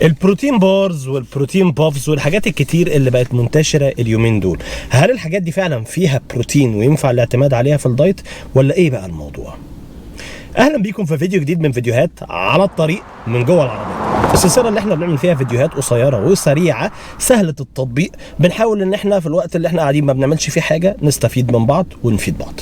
البروتين بارز والبروتين بافز والحاجات الكتير اللي بقت منتشرة اليومين دول، هل الحاجات دي فعلا فيها بروتين وينفع الاعتماد عليها في الدايت ولا ايه بقى الموضوع؟ اهلا بيكم في فيديو جديد من فيديوهات على الطريق من جوه العربية، السلسلة اللي احنا بنعمل فيها فيديوهات قصيرة وسريعة سهلة التطبيق، بنحاول ان احنا في الوقت اللي احنا قاعدين ما بنعملش فيه حاجة نستفيد من بعض ونفيد بعض.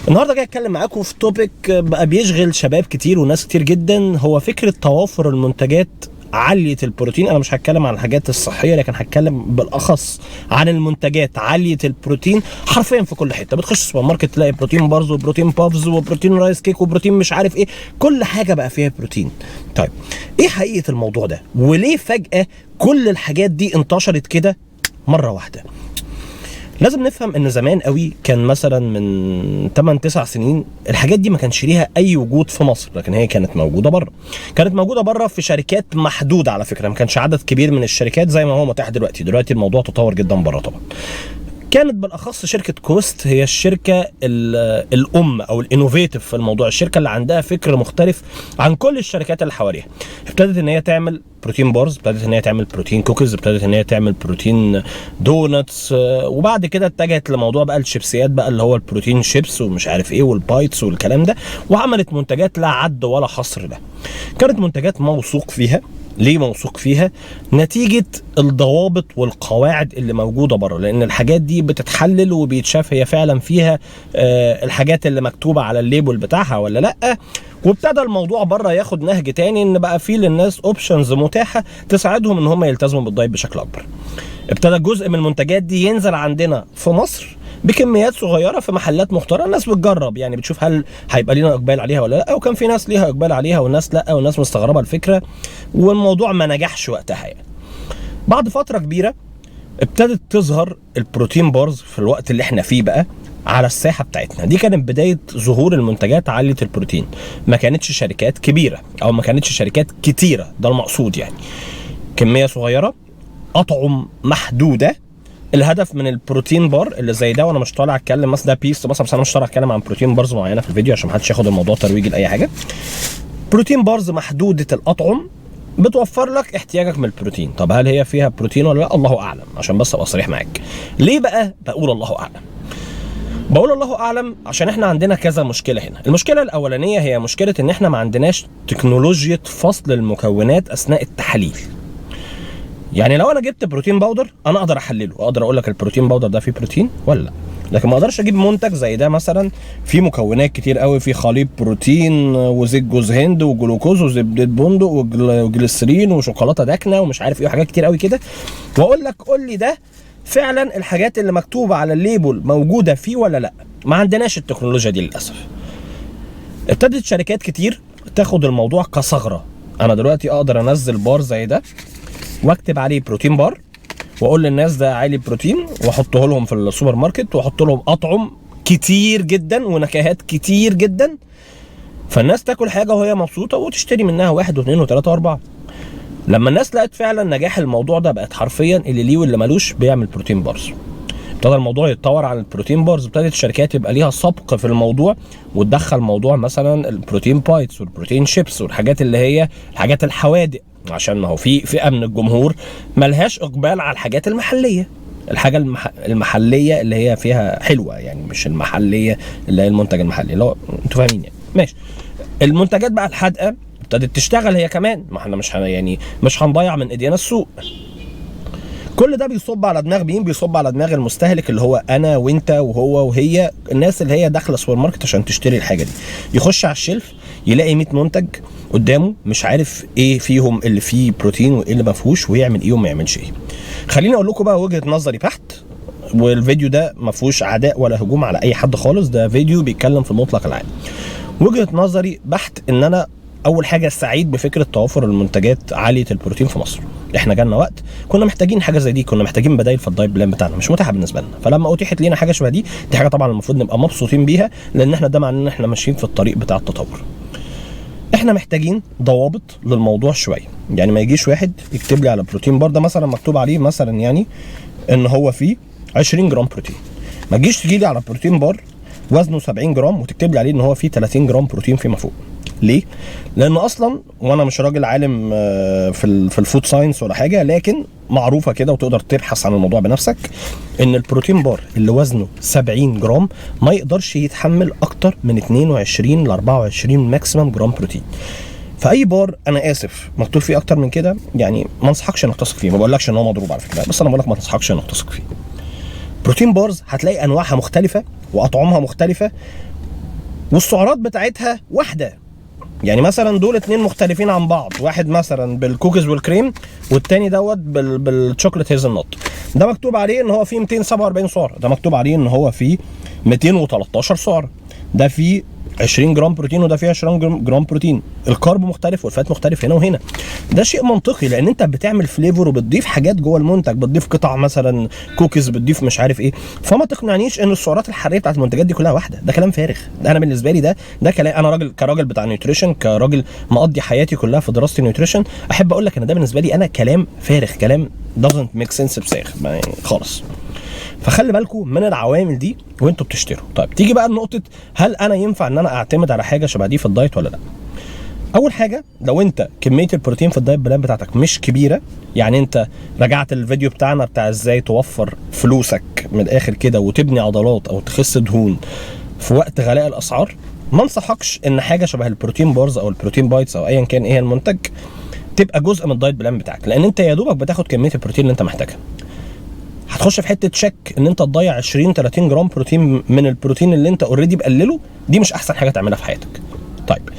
النهارده جاي اتكلم معاكم في توبيك بقى بيشغل شباب كتير وناس كتير جدا، هو فكرة توافر المنتجات عالية البروتين. انا مش هتكلم عن الحاجات الصحية، لكن هتكلم بالاخص عن المنتجات عالية البروتين حرفيا في كل حتة. بتخش السوبر ماركت تلاقي بروتين بارز وبروتين بافز وبروتين رايس كيك وبروتين مش عارف ايه، كل حاجة بقى فيها بروتين. طيب ايه حقيقة الموضوع ده؟ وليه فجأة كل الحاجات دي انتشرت كده مرة واحدة؟ لازم نفهم ان زمان قوي كان مثلا من 8-9 سنين الحاجات دي ما كانش ليها اي وجود في مصر، لكن هي كانت موجوده بره. كانت موجوده بره في شركات محدوده على فكره، ما كانش عدد كبير من الشركات زي ما هو متاح دلوقتي. دلوقتي الموضوع تطور جدا بره طبعا. كانت بالاخص شركه كوست هي الشركه الام او الانوفيتيف في الموضوع، الشركه اللي عندها فكر مختلف عن كل الشركات اللي حواليها. ابتدت ان هي تعمل بروتين بارز، ابتدت ان هي تعمل بروتين كوكيز، ابتدت ان هي تعمل بروتين دونتس، وبعد كده اتجهت لموضوع بقى الشيبسيات بقى اللي هو البروتين شيبس ومش عارف ايه والبايتس والكلام ده، وعملت منتجات لا عد ولا حصر لها. كانت منتجات موثوق فيها. ليه موثوق فيها؟ نتيجة الضوابط والقواعد اللي موجودة بره، لأن الحاجات دي بتتحلل وبيتشاف هي فعلا فيها الحاجات اللي مكتوبة على الليبل بتاعها ولا لأ. وابتدى الموضوع بره ياخد نهج تاني، ان بقى فيه للناس اوبشنز متاحة تساعدهم ان هم يلتزموا بالدايت بشكل أكبر. ابتدى جزء من المنتجات دي ينزل عندنا في مصر بكميات صغيره في محلات مختاره، الناس بتجرب يعني بتشوف هل هيبقى لينا اقبال عليها ولا لا، وكان في ناس ليها اقبال عليها والناس لا، والناس مستغربه الفكره، والموضوع ما نجحش وقتها يعني. بعد فتره كبيره ابتدت تظهر البروتين بارز في الوقت اللي احنا فيه بقى على الساحه بتاعتنا. دي كانت بدايه ظهور المنتجات عاليه البروتين. ما كانتش شركات كبيره او ما كانتش شركات كتيره، ده المقصود يعني. كميه صغيره، اطعم محدوده. الهدف من البروتين بار اللي زي ده، وانا مش طالع اتكلم مثلا ده بيست مثلا، بس انا مش طالع اتكلم عن بروتين بارز معينه في الفيديو عشان محدش ياخد الموضوع ترويجي لاي حاجه. بروتين بارز محدوده الاطعم بتوفر لك احتياجك من البروتين. طب هل هي فيها بروتين ولا لا؟ الله اعلم، عشان بس ابقى صريح معاك. ليه بقى بقول الله اعلم؟ بقول الله اعلم عشان احنا عندنا كذا مشكله هنا. المشكله الاولانيه هي مشكله ان احنا ما عندناش تكنولوجيا فصل المكونات اثناء التحليل. يعني لو انا جبت بروتين باودر انا اقدر احلله، اقدر اقول لك البروتين باودر ده فيه بروتين ولا لا، لكن ما اقدرش اجيب منتج زي ده مثلا فيه مكونات كتير قوي، فيه خليط بروتين وزيت جوز هند وجلوكوز وزبده بندق وجليسرين وشوكولاته داكنه ومش عارف ايه وحاجات كتير قوي كده، واقول لك قول لي ده فعلا الحاجات اللي مكتوبه على الليبل موجوده فيه ولا لا. ما عندناش التكنولوجيا دي للاسف. ابتدت شركات كتير تاخد الموضوع كثغره. انا دلوقتي اقدر انزل بار زي ده واكتب عليه بروتين بار واقول للناس ده عالي بروتين، واحطه لهم في السوبر ماركت واحط لهم اطعم كتير جدا ونكهات كتير جدا، فالناس تاكل حاجه وهي مبسوطه وتشتري منها 1 و2 و3 و4. لما الناس لقت فعلا نجاح الموضوع ده، بقت حرفيا اللي ليه واللي مالوش بيعمل بروتين بارز. ابتدى الموضوع يتطور على البروتين بارز، ابتدت الشركات يبقى ليها سبق في الموضوع وتدخل موضوع مثلا البروتين بايتس والبروتين شيبس والحاجات اللي هي الحاجات الحوادق، عشان ما هو في فئه من الجمهور ملهاش اقبال على الحاجات المحليه. الحاجه المحليه اللي هي فيها حلوه يعني، مش المحليه اللي هي المنتج المحلي اللي هو انتوا فاهمين يعني. ماشي. المنتجات بقى الحادقه ابتدت تشتغل هي كمان، ما احنا مش هنضيع من ايدينا السوق. كل ده بيصب على دماغ مين؟ بيصب على دماغ المستهلك اللي هو انا وانت وهو وهي، الناس اللي هي داخله السوبر ماركت عشان تشتري الحاجه دي. يخش على الشلف يلاقي 100 منتج قدامه، مش عارف ايه فيهم اللي فيه بروتين وايه اللي ما فيهوش، ويعمل ايه وما يعملش ايه. خليني اقول لكم بقى وجهه نظري بحت، والفيديو ده ما فيهوش عداء ولا هجوم على اي حد خالص، ده فيديو بيتكلم في المطلق العام. وجهه نظري بحت ان انا اول حاجه سعيد بفكره توافر المنتجات عاليه البروتين في مصر. احنا جالنا وقت كنا محتاجين حاجه زي دي، كنا محتاجين بدايل في الدايت بلان بتاعنا مش متاحه بالنسبه لنا، فلما اتيحت لينا حاجه شبه دي حاجه طبعا المفروض نبقى مبسوطين بيها، لان احنا ده معناه ان احنا ماشيين في الطريق بتاع التطور. احنا محتاجين ضوابط للموضوع شويه، يعني ما يجيش واحد يكتب لي على بروتين بار ده مثلا مكتوب عليه مثلا يعني ان هو فيه 20 جرام بروتين، ما تجيش تجي لي على بروتين بار وزنه 70 جرام وتكتب لي عليه ان هو فيه 30 جرام بروتين فيما فوق. ليه؟ لان اصلا وانا مش راجل عالم في الفود ساينس ولا حاجه، لكن معروفه كده وتقدر تبحث عن الموضوع بنفسك، ان البروتين بار اللي وزنه 70 جرام ما يقدرش يتحمل اكتر من 22 ل 24 ماكسيمم جرام بروتين. فاي بار انا اسف مكتوب فيه اكتر من كده يعني ما انصحكش انك تثق فيه. ما بقولكش ان هو مضروب على فكره، بس انا بقول لك ما تنصحكش انك تثق فيه. بروتين بارز هتلاقي انواعها مختلفه واطعمها مختلفه والسعرات بتاعتها واحده. يعني مثلا دول اتنين مختلفين عن بعض، واحد مثلا بالكوكيز والكريم والتاني دوت بالشوكليت هيزل نوت. ده مكتوب عليه ان هو فيه 247 سعر، ده مكتوب عليه ان هو فيه 213 سعر، ده فيه 20 جرام بروتين وده فيه 20 جرام بروتين. الكارب مختلف والفات مختلف هنا وهنا. ده شيء منطقي لان انت بتعمل فليفر وبتضيف حاجات جوه المنتج، بتضيف قطع مثلا كوكيز، بتضيف مش عارف ايه. فما تقنعنيش ان السعرات الحراريه بتاعت المنتجات دي كلها واحده، ده كلام فارغ. انا بالنسبه لي ده كلام، انا كراجل بتاع نيوتريشن، كراجل مقضي حياتي كلها في دراسه النيوتريشن، احب اقول لك ان ده بالنسبه لي انا كلام فارغ، كلام doesn't make sense بساغ يعني خالص. فخلي بالكم من العوامل دي وانتوا بتشتروا. طيب تيجي بقى لنقطه، هل انا ينفع ان انا اعتمد على حاجه شبه دي في الدايت ولا لا؟ اول حاجه، لو انت كميه البروتين في الدايت بلان بتاعتك مش كبيره، يعني انت رجعت الفيديو بتاعنا بتاع ازاي توفر فلوسك من الاخر كده وتبني عضلات او تخس دهون في وقت غلاء الاسعار، ما انصحكش ان حاجه شبه البروتين بارز او البروتين بايتس او ايا كان ايه المنتج تبقى جزء من الدايت بلان بتاعك، لان انت يا دوبك بتاخد كميه البروتين اللي انت محتاجها. هتخش في حته شك ان انت تضيع 20 30 جرام بروتين من البروتين اللي انت اوريدي مقلله، دي مش احسن حاجه تعملها في حياتك. طيب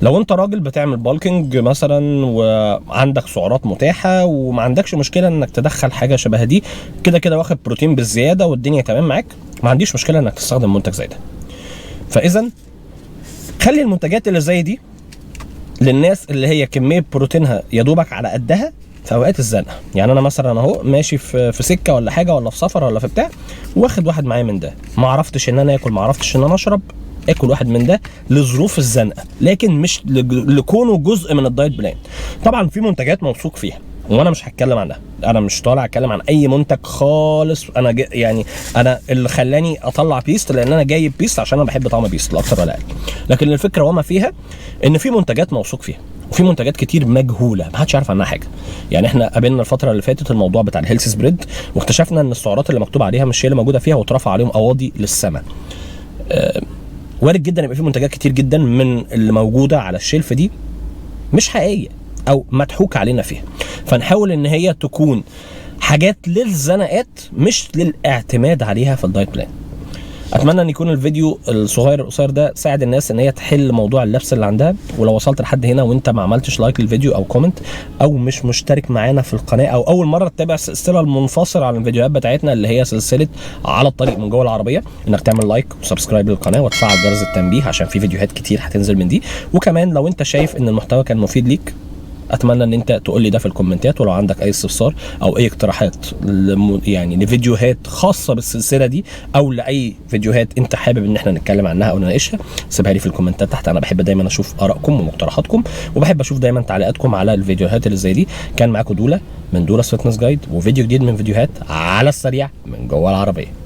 لو انت راجل بتعمل بالكينج مثلا وعندك سعرات متاحه وما عندكش مشكله انك تدخل حاجه شبه دي، كده كده واخد بروتين بالزياده والدنيا تمام معاك، ما عنديش مشكله انك تستخدم منتج زي ده. فاذا خلي المنتجات اللي زي دي للناس اللي هي كميه بروتينها يا دوبك على قدها في اوقات الزنقه. يعني انا مثلا اهو ماشي في سكه ولا حاجه ولا في سفر ولا في بتاع، واخد واحد معايا من ده، ما عرفتش ان انا اكل، ما عرفتش ان انا اشرب، اكل واحد من ده لظروف الزنقه، لكن مش لكونه جزء من الدايت بلان. طبعا في منتجات موثوق فيها وانا مش هتكلم عنها، انا مش طالع اتكلم عن اي منتج خالص. انا يعني انا اللي خلاني اطلع بيست لان انا جايب بيست عشان انا بحب طعم بيست لا اكتر ولا اقل. لكن الفكره وما فيها ان في منتجات موثوق فيها وفي منتجات كتير مجهوله ما حدش عارف عنها حاجه. يعني احنا قابلنا الفتره اللي فاتت الموضوع بتاع الهيلث سبريد واكتشفنا ان السعرات اللي مكتوب عليها مش هي اللي موجوده فيها واترفع عليهم قواضي للسماء. وارد جدا يبقى في منتجات كتير جدا من اللي موجوده على الشلف دي مش حقيقيه او مضحوك علينا فيها، فنحاول ان هي تكون حاجات للزنقات مش للاعتماد عليها في الدايت بلان. اتمنى ان يكون الفيديو الصغير القصير ده ساعد الناس ان هي تحل موضوع اللبس اللي عندها. ولو وصلت لحد هنا وانت ما عملتش لايك للفيديو او كومنت او مش مشترك معانا في القناه او اول مره تتابع السلسله المنفصله عن الفيديوهات بتاعتنا اللي هي سلسله على الطريق من جوه العربيه، انك تعمل لايك وسبسكرايب للقناه وتفعل جرس التنبيه عشان في فيديوهات كتير هتنزل من دي. وكمان لو انت شايف ان المحتوى كان مفيد ليك اتمنى ان انت تقول لي ده في الكومنتات. ولو عندك اي استفسار او اي اقتراحات يعني لفيديوهات خاصه بالسلسله دي او لاي فيديوهات انت حابب ان احنا نتكلم عنها او نناقشها، سيبها لي في الكومنتات تحت. انا بحب دايما اشوف ارائكم ومقترحاتكم وبحب اشوف دايما تعليقاتكم على الفيديوهات اللي زي دي. كان معاكم دولا من دولاس فيتنس جايد وفيديو جديد من فيديوهات على السريع من جوه العربيه.